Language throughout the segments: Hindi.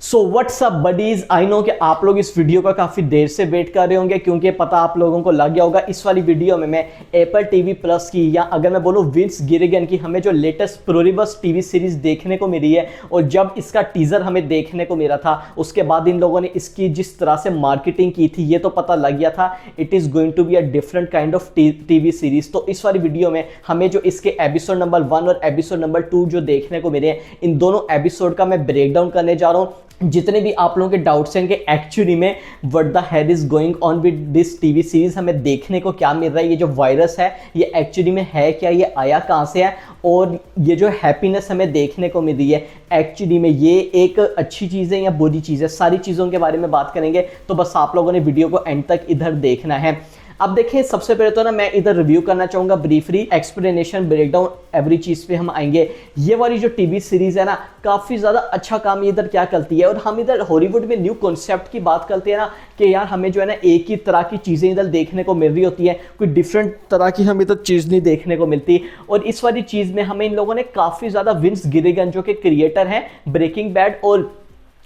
So what's up buddies, I know कि आप लोग इस वीडियो का काफ़ी देर से वेट कर रहे होंगे क्योंकि पता आप लोगों को लग गया होगा इस वाली वीडियो में मैं एप्पल टीवी प्लस की, या अगर मैं बोलूँ विंस गिरिगन की, हमें जो लेटेस्ट प्रोरिबस टीवी सीरीज देखने को मिली है और जब इसका टीजर हमें देखने को मिला था उसके बाद इन लोगों ने इसकी जिस तरह से मार्केटिंग की थी ये तो पता लग गया था it is going to be a different kind of TV series. तो इस वाली वीडियो में हमें जो इसके एपिसोड नंबर 1 और एपिसोड नंबर 2 जो देखने को मिले हैं, इन दोनों एपिसोड का मैं ब्रेक डाउन करने जा रहा हूँ। जितने भी आप लोगों के डाउट्स हैं कि एक्चुअली में what the hell is going on with this TV series, हमें देखने को क्या मिल रहा है, ये जो वायरस है ये एक्चुअली में है क्या, ये आया कहाँ से है, और ये जो हैप्पीनेस हमें देखने को मिल रही है एक्चुअली में ये एक अच्छी चीज़ है या बुरी चीज़ है, सारी चीज़ों के बारे में बात करेंगे। तो बस आप लोगों ने वीडियो को एंड तक इधर देखना है। अब देखें, सबसे पहले तो ना मैं इधर रिव्यू करना चाहूँगा ब्रीफली, एक्सप्लेनेशन ब्रेकडाउन एवरी चीज़ पे हम आएंगे। ये वाली जो टीवी सीरीज है ना काफ़ी ज़्यादा अच्छा काम इधर क्या करती है, और हम इधर हॉलीवुड में न्यू कॉन्सेप्ट की बात करते हैं ना कि यार हमें जो है ना एक ही तरह की चीज़ें इधर देखने को मिल रही होती है, कोई डिफरेंट तरह की हमें इधर चीज़ नहीं देखने को मिलती। और इस वाली चीज़ में हमें इन लोगों ने काफ़ी ज़्यादा विंस गिरिगन जो कि क्रिएटर हैं ब्रेकिंग बैड और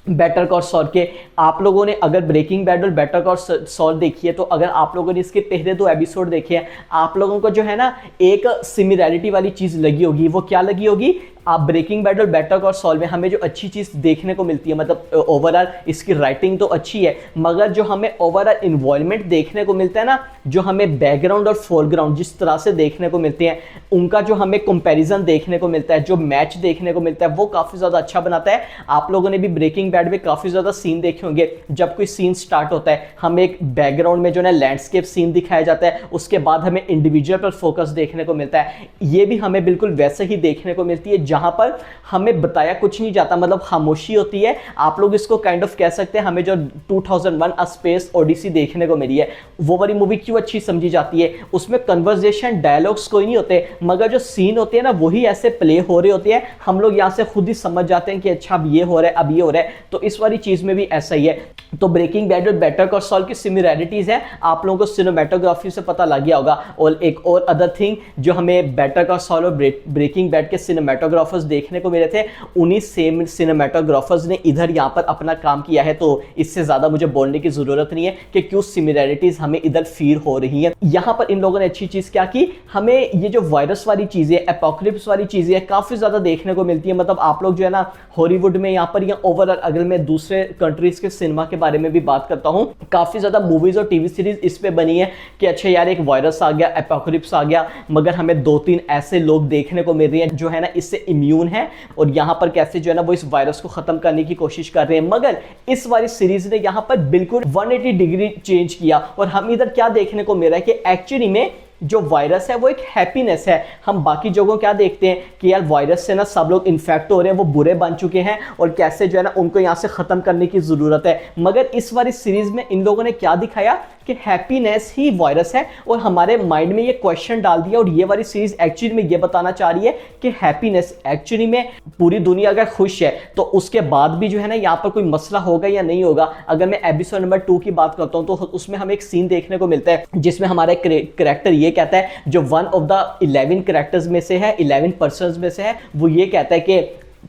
बेटर कॉल सॉल के, आप लोगों ने अगर ब्रेकिंग बैड और बेटर कॉल सॉल देखी है तो अगर आप लोगों ने इसके पहले 2 एपिसोड देखे हैं आप लोगों को जो है ना एक सिमिलैरिटी वाली चीज़ लगी होगी। वो क्या लगी होगी, आप ब्रेकिंग बैड और बेटर कॉल सॉल में हमें जो अच्छी चीज़ देखने को मिलती है, मतलब ओवरऑल इसकी राइटिंग तो अच्छी है, मगर जो हमें ओवरऑल इन्वॉल्वमेंट देखने को मिलता है ना, जो हमें बैकग्राउंड और फोरग्राउंड जिस तरह से देखने को मिलते हैं, उनका जो हमें कंपैरिजन देखने को मिलता है, जो मैच देखने को मिलता है वो काफ़ी ज़्यादा अच्छा बनाता है। आप लोगों ने भी ब्रेकिंग बैड में काफ़ी ज़्यादा सीन देखे होंगे, जब कोई सीन स्टार्ट होता है हमें एक बैकग्राउंड में जो है लैंडस्केप सीन दिखाया जाता है, उसके बाद हमें इंडिविजुअल पर फोकस देखने को मिलता है। ये भी हमें बिल्कुल वैसे ही देखने को मिलती है जहां पर हमें बताया कुछ नहीं जाता, मतलब खामोशी होती है। आप लोग इसको काइंड ऑफ कह सकते हैं, हमें जो 2001 अ स्पेस ओडिसी देखने को मिली है वो वाली मूवी क्यों अच्छी समझी जाती है, उसमें कन्वर्सेशन डायलॉग्स कोई नहीं होते, मगर जो सीन होते हैं ना वही ऐसे प्ले हो रहे होते हैं, हम लोग यहाँ से खुद ही समझ जाते हैं कि अच्छा अब ये हो रहा है अब ये हो रहा है। तो इस वाली चीज़ में भी ऐसा ही है। तो ब्रेकिंग बैड और बेटर कॉल सॉल की सिमिलैरिटीज है, आप लोगों को सिनेमेटोग्राफी से पता लग गया होगा। और एक और अदर थिंग जो हमें बेटर कॉल सॉल और ब्रेकिंग बैड के सिनेमेटोग्राफर्स देखने को मिले थे, उन्हीं सेम सिनेमेटोग्राफर्स ने इधर यहाँ पर अपना काम किया है। तो इससे ज़्यादा मुझे बोलने की ज़रूरत नहीं है कि क्यों सिमिलैरिटीज हमें इधर फील हो रही हैं। यहाँ पर इन लोगों ने अच्छी चीज़ क्या की, हमें ये जो वायरस वाली चीज़ें, एपोकलिप्स वाली चीज़ें काफ़ी ज़्यादा देखने को मिलती है। मतलब आप लोग जो है ना हॉलीवुड में यहाँ पर या ओवरऑल अगर मैं दूसरे कंट्रीज के सिनेमा के बारे में भी बात करता हूँ, काफ़ी ज़्यादा मूवीज़ और टीवी सीरीज इस पे बनी है कि अच्छा यार एक वायरस आ गया, एपोकलिप्स आ गया, मगर हमें 2-3 ऐसे लोग देखने को मिल रहे हैं जो है ना इससे इम्यून है और यहाँ पर कैसे जो है ना वो इस वायरस को ख़त्म करने की कोशिश कर रहे हैं। मगर इस वाली सीरीज ने यहाँ पर बिल्कुल 180 डिग्री चेंज किया और हम इधर क्या देखने को मिल रहा है कि एक्चुअली में जो वायरस है वो एक हैप्पीनेस है। हम बाकी जगहों क्या देखते हैं कि यार वायरस से ना सब लोग इन्फेक्ट हो रहे हैं, वो बुरे बन चुके हैं और कैसे जो है ना उनको यहाँ से ख़त्म करने की ज़रूरत है। मगर इस वाली सीरीज़ में इन लोगों ने क्या दिखाया कि हैप्पीनेस ही वायरस है और हमारे माइंड में ये क्वेश्चन डाल दिया। और ये वाली सीरीज एक्चुअली में ये बताना चाह रही है कि हैप्पीनेस एक्चुअली में पूरी दुनिया अगर खुश है तो उसके बाद भी जो है ना यहाँ पर कोई मसला होगा या नहीं होगा। अगर मैं एपिसोड नंबर 2 की बात करता हूँ तो उसमें हमें एक सीन देखने को मिलता है जिसमें हमारा कैरेक्टर ये कहता है, जो 1 ऑफ द 11 कैरेक्टर्स में से है, 11 पर्सन्स में से है, वो ये कहता है कि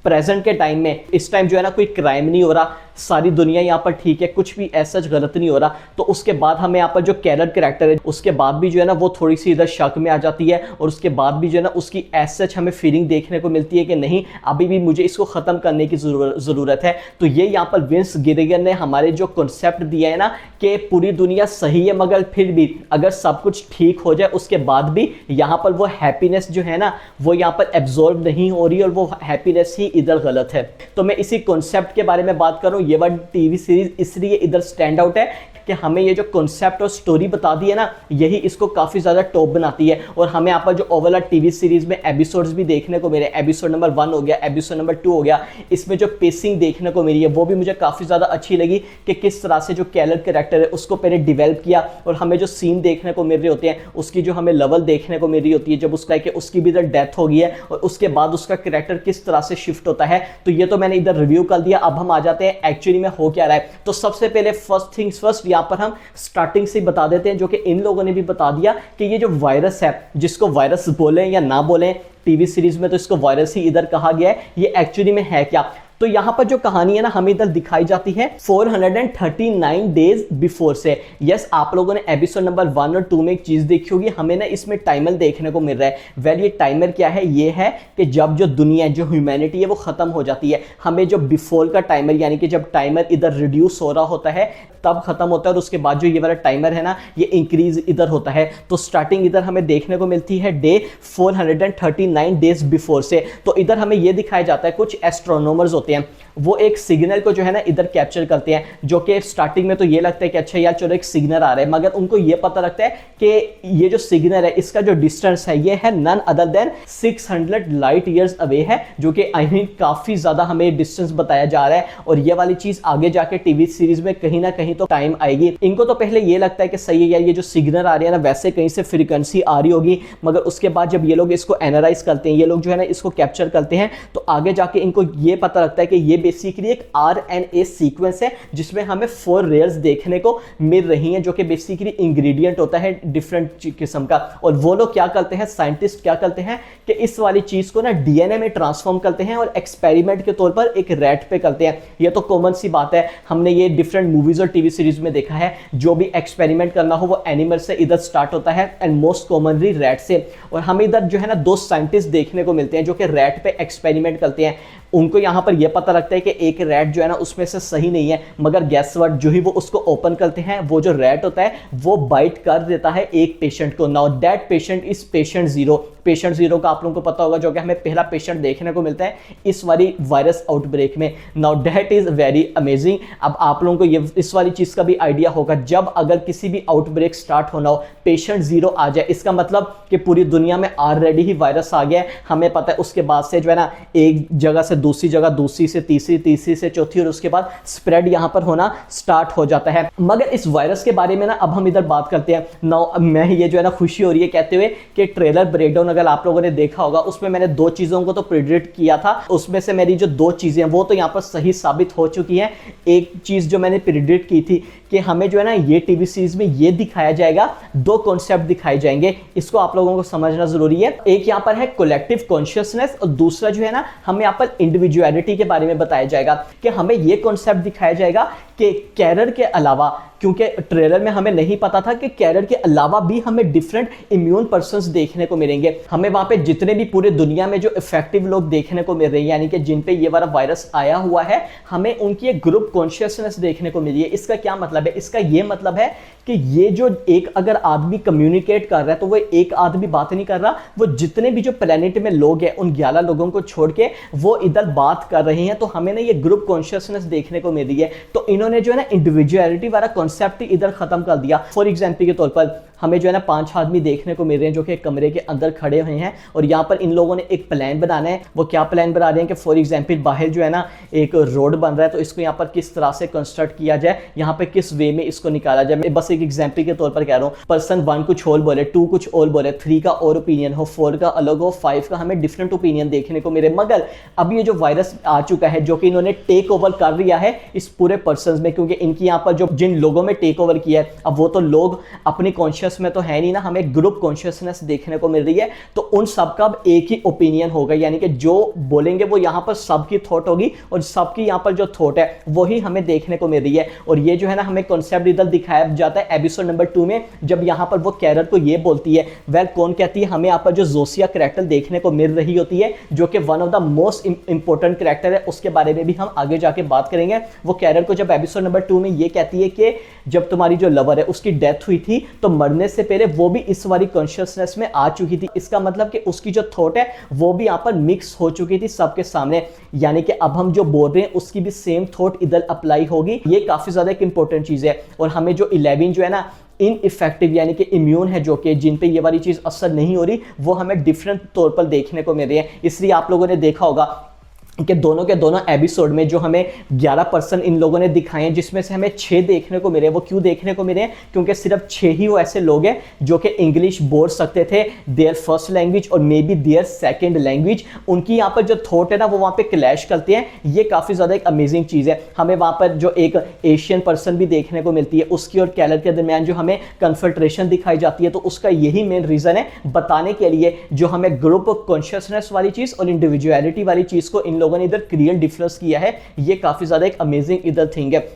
प्रेजेंट के टाइम में इस टाइम जो है ना कोई क्राइम नहीं हो रहा, सारी दुनिया यहाँ पर ठीक है, कुछ भी ऐसा गलत नहीं हो रहा। तो उसके बाद हमें यहाँ पर जो कैरल कैरेक्टर है उसके बाद भी जो है ना वो थोड़ी सी इधर शक में आ जाती है और उसके बाद भी जो है ना उसकी सच हमें फीलिंग देखने को मिलती है कि नहीं अभी भी मुझे इसको ख़त्म करने की ज़रूरत है। तो ये यहाँ पर विंस गिरिगन ने हमारे जो कॉन्सेप्ट दिया है ना कि पूरी दुनिया सही है मगर फिर भी अगर सब कुछ ठीक हो जाए उसके बाद भी यहाँ पर वो हैप्पीनेस जो है ना वो यहाँ पर एब्जॉर्ब नहीं हो रही और वो हैप्पीनेस ही इधर गलत है। तो मैं इसी कॉन्सेप्ट के बारे में बात करूँ, ये वाली टीवी सीरीज इसलिए इधर स्टैंड आउट है कि हमें ये जो कॉन्सेप्ट और स्टोरी बता दी है ना यही इसको काफ़ी ज़्यादा टॉप बनाती है। और हमें यहाँ पर जो ओवरऑल टीवी सीरीज में एपिसोड्स भी देखने को मिले, एपिसोड नंबर 1 हो गया, एपिसोड नंबर 2 हो गया, इसमें जो पेसिंग देखने को मिली है वो भी मुझे काफ़ी ज़्यादा अच्छी लगी कि किस तरह से जो कैरल कैरेक्टर है उसको पहले डिवेल्प किया और हमें जो सीन देखने को मिल रहे होते हैं उसकी जो हमें लेवल देखने को मिल रही होती है, जब उसका कि उसकी भी इधर डेथ हो गई है और उसके बाद उसका कैरेक्टर किस तरह से शिफ्ट होता है। तो ये तो मैंने इधर रिव्यू कर दिया। अब हम आ जाते हैं एक्चुअली में हो क्या रहा है। तो सबसे पहले फर्स्ट थिंग्स फर्स्ट, यहाँ पर हम स्टार्टिंग से बता देते हैं जो कि इन लोगों ने भी बता दिया कि ये जो वायरस है, जिसको वायरस बोलें या ना बोलें, टीवी सीरीज में तो इसको वायरस ही इधर कहा गया है, ये एक्चुअली में है क्या। तो यहाँ पर जो कहानी है ना हमें इधर दिखाई जाती है 439 डेज बिफोर से। यस, आप लोगों ने एपिसोड नंबर 1 और 2 में एक चीज देखी होगी, हमें ना इसमें टाइमर देखने को मिल रहा है। वेल ये टाइमर क्या है, ये है कि जब जो दुनिया जो ह्यूमैनिटी है वो खत्म हो जाती है, हमें जो बिफोर का टाइमर यानी कि जब टाइमर इधर रिड्यूस हो रहा होता है तब खत्म होता है, और उसके बाद जो ये वाला टाइमर है ना ये इंक्रीज इधर होता है। तो स्टार्टिंग इधर हमें देखने को मिलती है डे 439 डेज बिफोर से। तो इधर हमें ये दिखाया जाता है कुछ एस्ट्रोनॉमर्स होते हैं, वो एक सिग्नल को जो है ना इधर कैप्चर करते हैं, जो कि स्टार्टिंग में तो ये लगता है कि अच्छा यार चलो एक सिग्नल आ रहा है, मगर उनको ये पता लगता है कि ये जो सिग्नल है इसका जो डिस्टेंस है ये है none other than 600 light years away है, जो कि आई मीन काफी ज्यादा हमें डिस्टेंस बताया जा रहा है। और ये वाली चीज आगे जाके टीवी सीरीज में कहीं ना कहीं तो टाइम आएगी। इनको तो पहले ये लगता है कि सही है यार ये जो सिग्नल आ रही है ना वैसे कहीं से फ्रीक्वेंसी आ रही होगी, मगर उसके बाद जब ये लोग इसको एनालाइज करते हैं, ये लोग जो है ना इसको कैप्चर करते हैं, तो आगे जाके इनको ये पता लगता है कि ये बेसिकली एक RNA सीक्वेंस है जिसमें हमें 4 रेयर्स देखने को मिल रही हैं, जो कि बेसिकली इंग्रेडिएंट होता है डिफरेंट किस्म का। और वो लोग क्या करते हैं, साइंटिस्ट क्या करते हैं कि इस वाली चीज को ना DNA में ट्रांसफॉर्म करते हैं और एक्सपेरिमेंट के तौर पर एक रैट पे करते हैं। ये तो कॉमन सी बात है, हमने ये डिफरेंट मूवीज और टीवी सीरीज में देखा है, जो भी एक्सपेरिमेंट करना हो वो एनिमल से इधर स्टार्ट होता है एंड मोस्ट कॉमनली रैट से। और हमें इधर जो है ना 2 साइंटिस्ट देखने को मिलते हैं जो कि रैट पे एक्सपेरिमेंट करते हैं। उनको यहाँ पर यह पता लगता है कि एक रैट जो है ना उसमें से सही नहीं है, मगर गैस व्हाट, जो ही वो उसको ओपन करते हैं वो जो रैट होता है वो बाइट कर देता है एक पेशेंट को। Now that patient is patient zero. Patient zero का आप लोगों को पता होगा, जो कि हमें पहला पेशेंट देखने को मिलता है इस वाली वायरस आउटब्रेक में। Now that is very amazing. अब आप लोगों को ये इस वाली चीज का भी आइडिया होगा, जब अगर किसी भी आउटब्रेक स्टार्ट होना हो, पेशेंट जीरो आ जाए, इसका मतलब कि पूरी दुनिया में ऑलरेडी ही वायरस आ गया है। हमें पता है उसके बाद से जो है ना एक जगह से दूसरी जगह, दूसरी से तीसरी, तीसरी से चौथी, और उसके बाद स्प्रेड यहां पर होना स्टार्ट हो जाता है। मगर इस वायरस के बारे में ना अब हम इधर बात करते हैं। नाउ मैं ये जो है ना खुशी हो रही है कहते हुए कि ट्रेलर ब्रेकडाउन अगर आप लोगों ने देखा होगा, उसमें मैंने 2 चीजों को तो प्रिडिक्ट किया था, उसमें से मेरी जो 2 चीजें हैं वो तो यहां पर सही साबित हो चुकी हैं। एक चीज जो मैंने प्रिडिक्ट की थी कि हमें जो है ना ये टीवी सीरीज में ये दिखाया जाएगा, 2 कॉन्सेप्ट दिखाए जाएंगे, इसको आप लोगों को समझना जरूरी है। एक यहां पर है कलेक्टिव कॉन्शियसनेस, और दूसरा जो है ना हमें यहां पर इंडिविजुअलिटी के बारे में बताया जाएगा कि हमें ये कॉन्सेप्ट दिखाया जाएगा कि कैरियर के अलावा, क्योंकि ट्रेलर में हमें नहीं पता था कि कैरियर के अलावा भी हमें डिफरेंट इम्यून पर्सन्स देखने को मिलेंगे। हमें वहां पे जितने भी पूरे दुनिया में जो इफेक्टिव लोग देखने को मिल रहे हैं, यानी कि जिन पे ये वाला वायरस आया हुआ है, हमें उनकी एक ग्रुप कॉन्शियसनेस देखने को मिली है। इसका क्या मतलब है? इसका ये मतलब है कि ये जो एक अगर आदमी कम्युनिकेट कर रहा है तो वो एक आदमी बात नहीं कर रहा, वो जितने भी जो प्लेनेट में लोग हैं उन 11 लोगों को छोड़ के वो इधर बात कर रहे हैं। तो हमें ना ये ग्रुप कॉन्शियसनेस देखने को मिल रही है। तो इन्होंने जो है ना इंडिविजुअलिटी वाला कॉन्सेप्ट इधर खत्म कर दिया। फॉर एग्जाम्पल के तौर पर हमें जो है ना 5 आदमी देखने को मिल रहे हैं जो कि एक कमरे के अंदर खड़े हुए हैं, और यहाँ पर इन लोगों ने एक प्लान बनाना है। वो क्या प्लान बना रहे हैं कि फॉर एग्जाम्पल बाहर जो है ना एक रोड बन रहा है, तो इसको यहाँ पर किस तरह से कंस्ट्रक्ट किया जाए, यहाँ पे किस वे में इसको निकाला जाए। मैं बस एक एग्जाम्पल के तौर पर कह रहा हूँ, पर्सन 1 कुछ और बोले, 2 कुछ और बोले, 3 का और ओपिनियन हो, 4 का अलग हो, 5 का हमें डिफरेंट ओपिनियन देखने को मिले। मगर अब ये जो वायरस आ चुका है जो कि इन्होंने टेक ओवर कर लिया है इस पूरे पर्सन में, क्योंकि इनकी यहाँ पर जो जिन लोगों में टेक ओवर किया है, अब वो तो लोग अपनी कॉन्शियस में तो है नहीं ना, हमें ग्रुप कॉन्शियसनेस देखने को मिल रही है। तो उन सब का अब एक ही ओपिनियन होगा, यानी कि जो बोलेंगे वो यहाँ पर सबकी थॉट होगी, और सबकी यहाँ पर जो थॉट है वही हमें देखने को मिल रही है। और ये जो है ना हमें कॉन्सेप्ट इधर दिखाया जाता है एपिसोड नंबर 2 में, जब यहाँ पर वो कैरर को ये बोलती है, वेल कौन कहती है, हमें यहाँ पर जो जोसिया कैरेक्टर देखने को मिल रही होती है, जो कि one of the most important character है, उसके बारे में भी हम आगे जाके बात करेंगे। वो कैरर को जब एपिसोड नंबर 2 में ये कहती है कि जब तुम्हारी जो लवर है उसकी डेथ हुई थी, तो मरने से पहले वो भी इस वाली कॉन्शियसनेस में आ चुकी थी। इसका मतलब कि उसकी जो थॉट है वो भी यहाँ पर मिक्स हो चुकी थी सबके सामने, यानी कि अब हम जो बोल रहे हैं उसकी भी सेम थॉट इधर अप्लाई होगी। ये काफी ज्यादा एक इंपॉर्टेंट चीज है। और हमें जो 11 जो है ना इन इफेक्टिव यानी कि इम्यून है, जो कि जिन पे ये वाली चीज असर नहीं हो रही, वो हमें डिफरेंट तौर पर देखने को मिल रही है। इसलिए आप लोगों ने देखा होगा कि दोनों के दोनों एपिसोड में जो हमें 11% इन लोगों ने दिखाए हैं, जिसमें से हमें 6 देखने को मिले। वो क्यों देखने को मिले? क्योंकि सिर्फ 6 ही वो ऐसे लोग हैं जो कि इंग्लिश बोल सकते थे, देयर फर्स्ट लैंग्वेज और may be their second language. उनकी यहाँ पर जो थॉट है ना वो वहाँ पे क्लैश करते हैं। ये काफ़ी ज़्यादा एक अमेजिंग चीज़ है। हमें वहाँ पर जो एक एशियन पर्सन भी देखने को मिलती है, उसकी और कैलर के दरमियान जो हमें कन्फल्ट्रेशन दिखाई जाती है, तो उसका यही मेन रीज़न है बताने के लिए जो हमें ग्रुप कॉन्शियसनेस वाली चीज़ और इंडिविजुअलिटी वाली चीज़ को इन लोगों ने इधर क्रिएट डिफरेंस किया है, ये काफी ज्यादा एक अमेजिंग इधर थिंग है।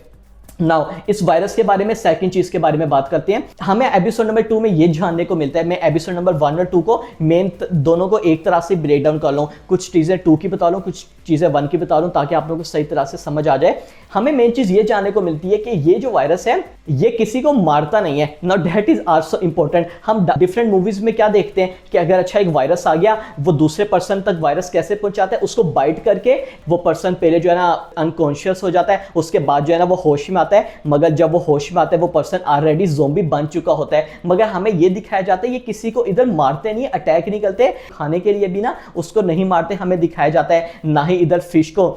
नाउ इस वायरस के बारे में सेकंड चीज के बारे में बात करते हैं। हमें एपिसोड नंबर 2 में ये जानने को मिलता है, मैं एपिसोड नंबर 1 और 2 को मेन दोनों को एक तरह से ब्रेक डाउन कर लूं, कुछ चीजें 2 की बता लूं, कुछ चीजें 1 की बता लूं, ताकि आप लोगों को सही तरह से समझ आ जाए। हमें मेन चीज ये जानने को मिलती है कि ये जो वायरस है ये किसी को मारता नहीं है। Now that is also important. हम डिफरेंट मूवीज में क्या देखते हैं कि अगर अच्छा एक वायरस आ गया, वो दूसरे पर्सन तक वायरस कैसे पहुंचाता है, उसको बाइट करके वो पर्सन पहले जो है ना अनकॉन्शियस हो जाता है, उसके बाद जो है ना वो होश में आता है, मगर जब वो होश में आता है वो पर्सन ऑलरेडी ज़ोंबी बन चुका होता है। मगर हमें ये दिखाया जाता है ये किसी को इधर मारते नहीं, अटैक नहीं करते, खाने के लिए भी ना उसको नहीं मारते, हमें दिखाया जाता है। ना ही इधर फिश को,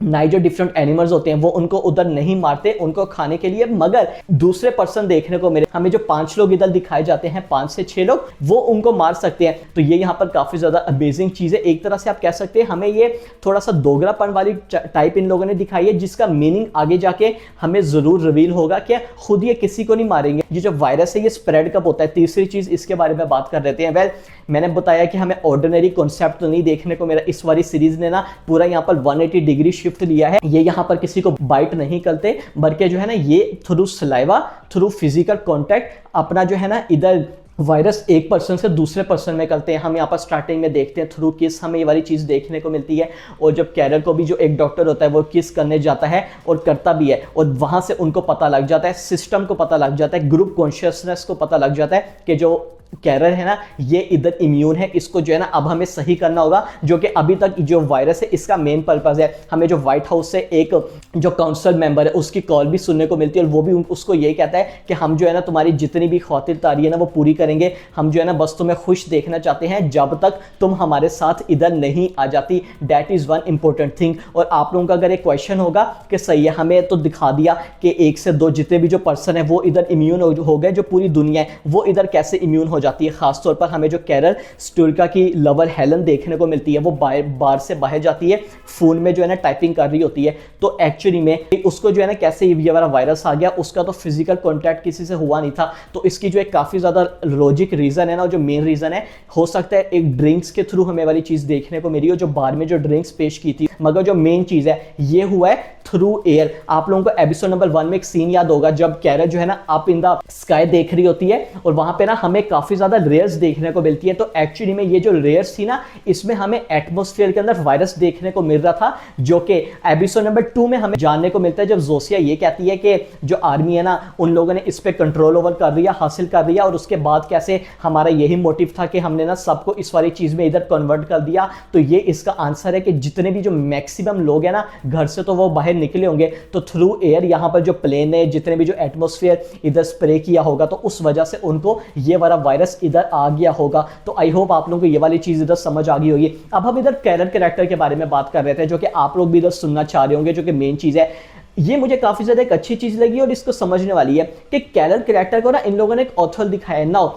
ना ही जो डिफरेंट एनिमल्स होते हैं वो उनको उधर नहीं मारते उनको खाने के लिए, मगर दूसरे पर्सन देखने को मिले, हमें जो 5 लोग इधर दिखाए जाते हैं, 5 से 6 लोग, वो उनको मार सकते हैं। तो ये यहाँ पर काफी ज्यादा अमेजिंग चीज है। एक तरह से आप कह सकते हैं हमें ये थोड़ा सा दोगलापन वाली टाइप इन लोगों ने दिखाई है, जिसका मीनिंग आगे जाके हमें जरूर रिवील होगा कि खुद ये किसी को नहीं मारेंगे। ये जो वायरस है ये स्प्रेड कब होता है। तीसरी चीज इसके बारे में बात कर लेते हैं। वेल, मैंने बताया कि हमें ऑर्डिनरी कॉन्सेप्ट तो नहीं देखने को मिला, इस वाली सीरीज ने ना पूरा यहाँ पर 180 डिग्री शिफ्ट लिया है। ये यहाँ पर किसी को बाइट नहीं करते, बल्कि जो है ना ये through saliva, through physical contact अपना जो है ना इधर वायरस एक पर्सन से दूसरे पर्सन में करते हैं। हम यहाँ पर स्टार्टिंग में देखते हैं थ्रू किस, हमें ये वाली चीज़ देखने को मिलती है। और जब कैरल को भी जो एक डॉक्टर होता है वो किस करने जाता है और करता भी है, और वहाँ से उनको पता लग जाता है, सिस्टम को पता लग जाता है, ग्रुप कॉन्शियसनेस को पता लग जाता है कि जो कैरल है ना ये इधर इम्यून है, इसको जो है ना अब हमें सही करना होगा। जो कि अभी तक जो वायरस है इसका मेन पर्पस है। हमें जो व्हाइट हाउस से एक जो काउंसिल मेंबर है उसकी कॉल भी सुनने को मिलती है, और वो भी उसको ये कहता है कि हम जो है ना तुम्हारी जितनी भी खातिरदारी है ना वो पूरी करेंगे, हम जो है ना बस तुम्हें खुश देखना चाहते हैं जब तक तुम हमारे साथ इधर नहीं आ जाती। That is one important thing. और आप लोगों का अगर एक क्वेश्चन होगा कि सही है, हमें तो दिखा दिया कि 1 से 2 जितने भी जो पर्सन है वो इधर इम्यून हो गए, जो पूरी दुनिया है वो इधर कैसे इम्यून हो जाती है। खासतौर पर हमें जो कैरल स्टुल्का की लवर हेलन देखने को मिलती है, वो बार से बाहर जाती है, फोन में जो है ना टाइपिंग कर रही होती है। तो एक्चुअली में उसको जो है ना कैसे ये वाला वायरस आ गया, उसका तो फिजिकल कॉन्टैक्ट किसी से हुआ नहीं था। तो इसकी जो एक काफी ज्यादा लॉजिक रीजन है ना, जो मेन रीजन है, हो सकता है एक ड्रिंक्स के थ्रू हमें वाली चीज देखने को मिली हो, जो बार में जो ड्रिंक्स पेश की थी। मगर जो मेन चीज है ये हुआ है थ्रू एयर। आप लोगों को एपिसोड नंबर 1 में एक सीन याद होगा जब कैरल जो है ना अप इन द स्काई देख रही होती है, और वहां पे ना हमें काफी ज्यादा रेयर्स देखने को मिलती है। तो एक्चुअली में ये जो रेयर्स थी ना, इसमें हमें एटमॉस्फेयर के अंदर वायरस देखने को मिल रहा था, जो कि एपिसोड नंबर 2 में हमें जानने को मिलता है, जब जोसिया ये कहती है कि जो आर्मी है ना उन लोगों ने इस पे कंट्रोल ओवर कर लिया, हासिल कर लिया, और उसके बाद कैसे हमारा यही मोटिव था कि हमने ना सबको इस वाली चीज में इधर कन्वर्ट कर दिया। तो ये इसका आंसर है कि जितने भी जो मैक्सिमम लोग हैं ना घर से तो वो बाहर निकले होंगे, तो थ्रू एयर यहाँ पर जो प्लेन है, जितने भी जो एटमॉस्फेयर इधर स्प्रे किया होगा, तो उस वजह से उनको ये वाला वायरस इधर आ गया होगा। तो आई होप आप लोगों को ये वाली चीज इधर समझ आ गई होगी। अब हम इधर कैरल कैरेक्टर के बारे में बात कर रहे थे, जो कि आप लोग भी इधर सुनना चाह रहे होंगे, जो कि मेन चीज है। ये मुझे काफी ज्यादा एक अच्छी चीज लगी और इसको समझने वाली है कि कैरल कैरेक्टर को ना इन लोगों ने एक ऑथर दिखाया है। Now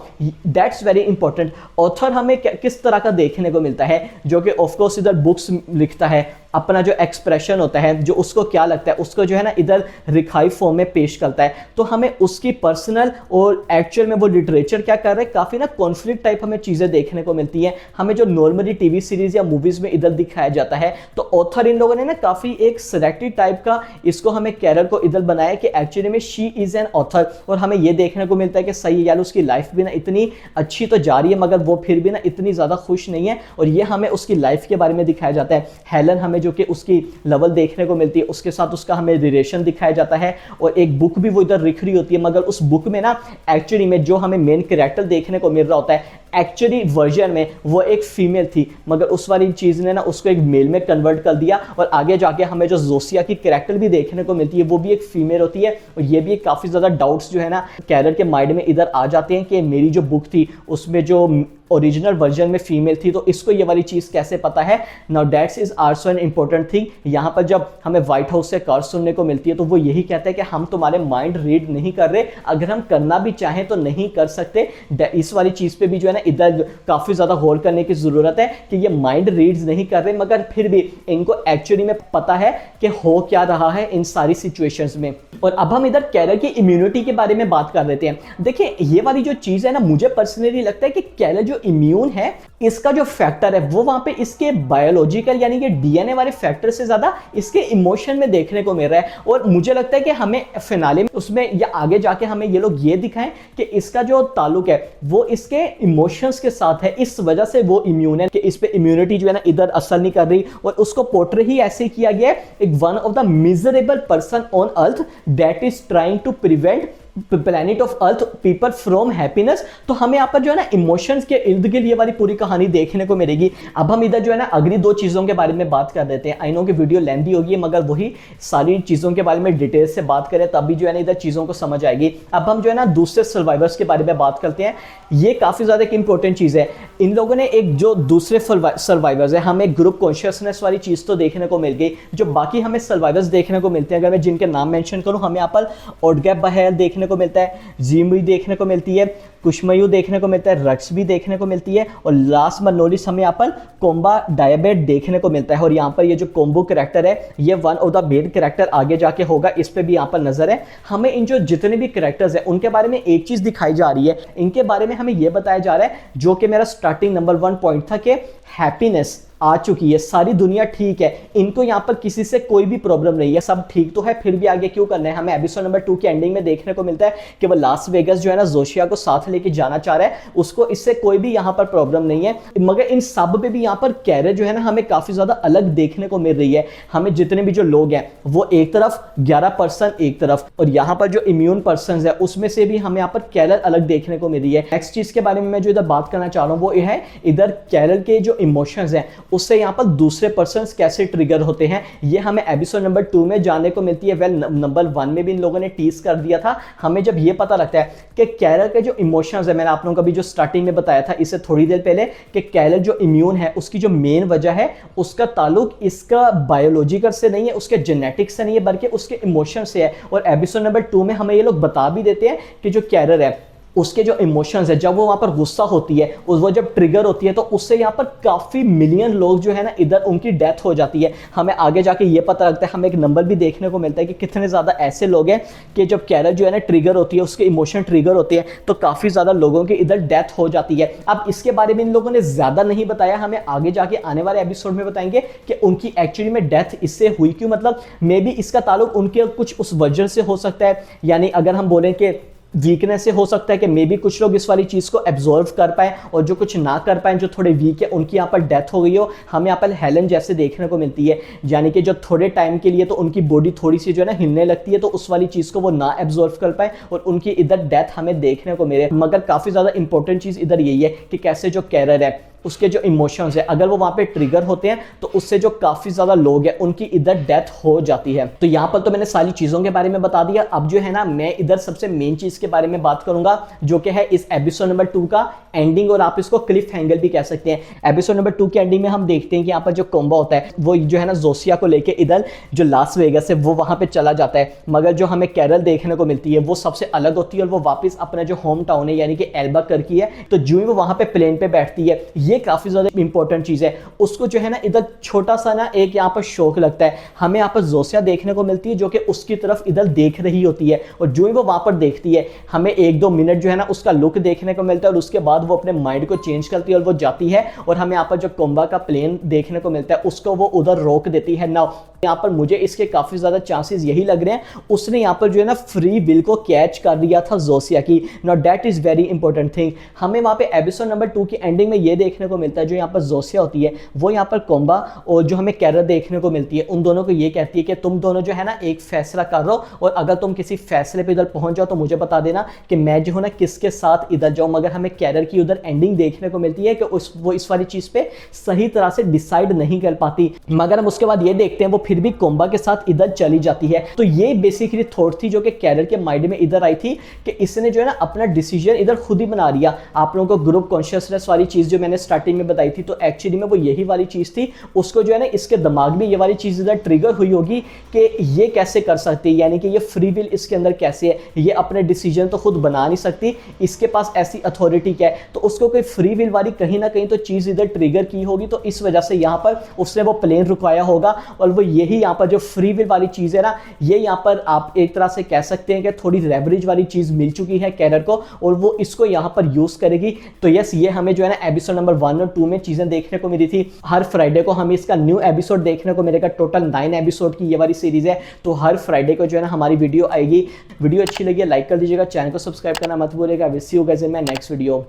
that's very important. Author हमें किस तरह का देखने को मिलता है, जो कि ऑफ कोर्स इधर बुक्स लिखता है, अपना जो एक्सप्रेशन होता है, जो उसको क्या लगता है उसको जो है ना इधर रिखाई फॉर्म में पेश करता है। तो हमें उसकी पर्सनल और एक्चुअल में वो लिटरेचर क्या कर रहे हैं, काफी ना कॉन्फ्लिक्ट टाइप हमें चीजें देखने को मिलती हैं, हमें जो नॉर्मली टीवी सीरीज या मूवीज में इधर दिखाया जाता है। तो ऑथर इन लोगों ने ना काफी एक सेलेक्टेड टाइप का इसको हमें कैरल को इधर बनाया कि एक्चुअली में शी इज एन ऑथर। और हमें ये देखने को मिलता है कि सही यार उसकी लाइफ भी ना इतनी अच्छी तो जा रही है, मगर वो फिर भी ना इतनी ज्यादा खुश नहीं है। और ये हमें उसकी लाइफ के बारे में दिखाया जाता है। हेलन हमें जो कि उसकी लेवल देखने को मिलती है, उसके साथ उसका हमें रिलेशन दिखाया जाता है, और एक बुक भी वो इधर लिख रही होती है। मगर उस बुक में ना एक्चुअली में जो हमें मेन कैरेक्टर देखने को मिल रहा होता है, एक्चुअली वर्जन में वो एक फीमेल थी, मगर उस वाली चीज ने ना उसको एक मेल में कन्वर्ट कर दिया। और आगे जाके हमें जो जोसिया की कैरेक्टर भी देखने को मिलती है, वो भी एक फीमेल होती है। और ये भी काफी ज्यादा डाउट्स जो है ना कैरल के माइंड में इधर आ जाते हैं कि मेरी जो बुक थी उसमें जो ओरिजिनल वर्जन में फीमेल थी, तो इसको ये वाली चीज कैसे पता है। Now that's is also an important thing. यहाँ पर जब हमें व्हाइट हाउस से कॉल सुनने को मिलती है, तो वो यही कहता है कि हम तुम्हारे माइंड रीड नहीं कर रहे, अगर हम करना भी चाहें तो नहीं कर सकते। इस वाली चीज पे भी जो है ना इधर काफी ज्यादा गौर करने की जरूरत है कि ये माइंड रीड्स नहीं कर रहे, मगर फिर भी इनको एक्चुअली में पता है कि हो क्या रहा है इन सारी सिचुएशंस में। और अब हम इधर कैरल की इम्यूनिटी के बारे में बात कर लेते हैं। देखिए ये वाली जो चीज है ना, मुझे पर्सनली लगता है कि कैरल जो इम्यून है इसका जो फैक्टर है वो वहां पे इसके बायोलॉजिकल यानी कि डीएनए वाले फैक्टर से ज्यादा इसके इमोशन में देखने को मिल रहा है। और मुझे लगता है कि हमें फिनाले में उसमें या आगे जाके हमें ये लोग ये दिखाएं कि इसका जो ताल्लुक है वो इसके इमोशंस के साथ है, इस वजह से वो इम्यून है कि इस पे इम्यूनिटी जो है ना इधर असर नहीं कर रही। और उसको पोर्ट्रे ही ऐसे किया गया है, एक one of the miserable person on earth that is trying to prevent planet of earth people from happiness. तो हमें यहाँ पर जो है ना इमोशंस के इर्द गिर्द ये वाली पूरी कहानी देखने को मिलेगी। अब हम इधर जो है ना अगली दो चीजों के बारे में बात कर देते हैं। आई नो कि वीडियो लेंथी होगी मगर वही सारी चीजों के बारे में डिटेल से बात करें तब भी जो है ना इधर चीजों को समझ आएगी। अब हम जो है ना दूसरे सर्वाइवर्स के बारे में बात करते हैं। ये काफी ज्यादा एक इंपॉर्टेंट चीज है। इन लोगों ने एक जो दूसरे सर्वाइवर्स है, हमें ग्रुप कॉन्शियसनेस वाली चीज तो देखने को मिल गई। जो बाकी हमें सर्वाइवर्स देखने को मिलते हैं, अगर मैं जिनके नाम मेंशन करूं, हमें यहाँ पर ओडगैप बहेल देखने को मिलता है, जीमी देखने को मिलती है, कुशमयू देखने को मिलता है, रक्स भी देखने को मिलती है और लास्ट बट नॉट लीस्ट हमें यहाँ पर कोम्बा डायबेट देखने को मिलता है। और यहाँ पर ये जो कोम्बो कैरेक्टर है ये one of the main character आगे जाके होगा, इस पे भी यहाँ पर नजर है। हमें इन जो जितने भी कैरेक्टर्स हैं उनके बारे में एक चीज दिखाई जा रही है, इनके बारे में हमें यह बताया जा रहा है जो कि मेरा स्टार्टिंग नंबर 1 पॉइंट था कि हैप्पीनेस आ चुकी है, सारी दुनिया ठीक है, इनको यहाँ पर किसी से कोई भी प्रॉब्लम नहीं है, सब ठीक तो है, फिर भी आगे क्यों करना है। हमें एपिसोड नंबर 2 के एंडिंग में देखने को मिलता है कि वो लास वेगस जो है ना जोशिया को साथ लेके जाना चाह रहा है, उसको इससे कोई भी यहाँ पर प्रॉब्लम नहीं है। मगर इन सब पे भी यहाँ पर कैरेक्टर जो है ना हमें काफी ज्यादा अलग देखने को मिल रही है। हमें जितने भी जो लोग हैं वो एक तरफ, 11 पर्सन एक तरफ, और यहाँ पर जो इम्यून पर्सन है उसमें से भी हमें यहाँ पर कैरेक्टर अलग देखने को मिल रही है। नेक्स्ट चीज के बारे में मैं जो इधर बात करना चाह रहा हूँ वो ये है, इधर कैरेक्टर के जो इमोशंस हैं उससे यहाँ पर दूसरे पर्सन्स कैसे ट्रिगर होते हैं, ये हमें एपिसोड नंबर 2 में जानने को मिलती है। वेल नंबर 1 में भी इन लोगों ने टीज कर दिया था। हमें जब ये पता लगता है कि कैरल के जो इमोशंस है, मैंने आप लोगों को भी जो स्टार्टिंग में बताया था इससे थोड़ी देर पहले कि कैरल जो इम्यून है उसकी जो मेन वजह है उसका ताल्लुक इसका बायोलॉजिकल से नहीं है, उसके जेनेटिक्स से नहीं है, बल्कि उसके इमोशन से है। और एपिसोड नंबर 2 में हमें ये लोग बता भी देते हैं कि जो कैरल है उसके जो इमोशंस है, जब वो वहां पर गुस्सा होती है, वो जब ट्रिगर होती है तो उससे यहाँ पर काफी मिलियन लोग जो है ना इधर उनकी डेथ हो जाती है। हमें आगे जाके ये पता लगता है, हमें एक नंबर भी देखने को मिलता है कि कितने ज्यादा ऐसे लोग हैं कि जब कैरल जो है ना ट्रिगर होती है, उसके इमोशन ट्रिगर होते हैं तो काफी ज्यादा लोगों की इधर डेथ हो जाती है। अब इसके बारे में इन लोगों ने ज्यादा नहीं बताया, हमें आगे जाके आने वाले एपिसोड में बताएंगे कि उनकी एक्चुअली में डेथ इससे हुई क्यों। मतलब मे बी इसका ताल्लुक उनके कुछ उस वजह से हो सकता है, यानी अगर हम बोलें कि वीकनेस से हो सकता है कि मे बी कुछ लोग इस वाली चीज को एब्जॉर्व कर पाए और जो कुछ ना कर पाए, जो थोड़े वीक है, उनकी यहाँ पर डेथ हो गई हो। हमें यहाँ पर हेलन जैसे देखने को मिलती है, यानी कि जो थोड़े टाइम के लिए तो उनकी बॉडी थोड़ी सी जो है ना हिलने लगती है, तो उस वाली चीज को वो ना एब्जॉर्व कर पाए और उनकी इधर डेथ हमें देखने को मिले। मगर काफी ज्यादा इंपॉर्टेंट चीज इधर यही है कि कैसे जो कैरर है उसके जो इमोशंस है अगर वो वहां पे ट्रिगर होते हैं तो उससे जो काफी ज्यादा लोग हैं उनकी इधर डेथ हो जाती है। तो यहां पर तो मैंने सारी चीजों के बारे में बता दिया। अब जो है ना मैं इधर सबसे मेन चीज के बारे में बात करूंगा जो कि है इस एपिसोड नंबर 2 का एंडिंग, और आप इसको क्लिफ हैंगर भी कह सकते हैं। एपिसोड नंबर 2 के एंडिंग में हम देखते हैं कि यहाँ पर जो कोम्बा होता है वो जो है ना जोसिया को लेके इधर जो लास वेगस है वो वहां पे चला जाता है, मगर जो हमें कैरल देखने को मिलती है वो सबसे अलग होती है और वो वापस अपना जो होम टाउन है यानी कि एल्बकर्की है, तो जो ही वो वहां पे प्लेन पे बैठती है, ये काफी ज्यादा इंपॉर्टेंट चीज है। उसको जो है ना इधर छोटा सा ना एक यहाँ पर शौक लगता है, हमें यहाँ पर जोसिया देखने को मिलती है जो कि उसकी तरफ इधर देख रही होती है, और जो ही वो वहां पर देखती है हमें 1-2 मिनट जो है ना उसका लुक देखने को मिलता है और उसके बाद वो अपने माइंड को चेंज करती है और वो जाती है और हमें यहाँ पर जो कोम्बा का प्लेन देखने को मिलता है उसको वो उधर रोक देती है। ना यहाँ पर मुझे इसके काफी ज्यादा चांसेस यही लग रहे हैं उसने यहाँ पर जो है ना फ्री विल को कैच कर दिया था जोसिया की। Now that is very important thing. हमें वहां पे एपिसोड नंबर 2 की एंडिंग में ये देखने को मिलता है, जो यहाँ पर जोसिया होती है वो यहाँ पर कोम्बा और जो हमें कैरर देखने को मिलती है उन दोनों को ये कहती है कि तुम दोनों जो है ना एक फैसला कर लो और अगर तुम किसी फैसले पे इधर पहुंच जाओ तो मुझे बता देना कि मैं जो हूं ना किसके साथ इधर जाऊं। मगर हमें कैरर की उधर एंडिंग देखने को मिलती है कि वो इस वाली चीज पे सही तरह से डिसाइड नहीं कर पाती, मगर हम उसके बाद ये देखते हैं वो फिर भी कोम्बा के साथ इधर चली जाती है। तो ये बेसिकली थॉट थी जो कि कैरर के माइंड में इधर आई थी कि इसने जो है ना अपना डिसीजन इधर खुद ही बना लिया। आप लोगों को ग्रुप कॉन्शियसनेस वाली चीज जो मैंने स्टार्टिंग में बताई थी तो एक्चुअली में वो यही वाली चीज थी, उसको जो है ना इसके दिमाग में ये वाली चीज इधर ट्रिगर हुई होगी कि ये कैसे कर सकती है, यानी कि ये फ्री विल इसके अंदर कैसे है, ये अपने डिसीजन तो खुद बना नहीं सकती, इसके पास ऐसी अथॉरिटी क्या है, तो उसको कोई फ्री विल वाली कहीं ना कहीं तो चीज इधर ट्रिगर की होगी। तो इस वजह से यहाँ पर उसने वो प्लेन रुकवाया होगा और वो यही यहाँ पर जो फ्री विल वाली चीज है ना, ये यहाँ पर आप एक तरह से कह सकते हैं कि थोड़ी लेवरेज वाली चीज मिल चुकी है कैरर को और वो इसको यहाँ पर यूज करेगी। तो यस, ये हमें जो है ना एपिसोड नंबर एपिसोड 1 और 2 में चीज़ें देखने को मिली थी। हर फ्राइडे को हमें इसका न्यू एपिसोड देखने को मिलेगा। टोटल 9 एपिसोड की ये वाली सीरीज़ है, तो हर फ्राइडे को जो है ना हमारी वीडियो आएगी। वीडियो अच्छी लगी है लाइक कर दीजिएगा, चैनल को सब्सक्राइब करना मत भूलिएगा। Will see you guys in my next video.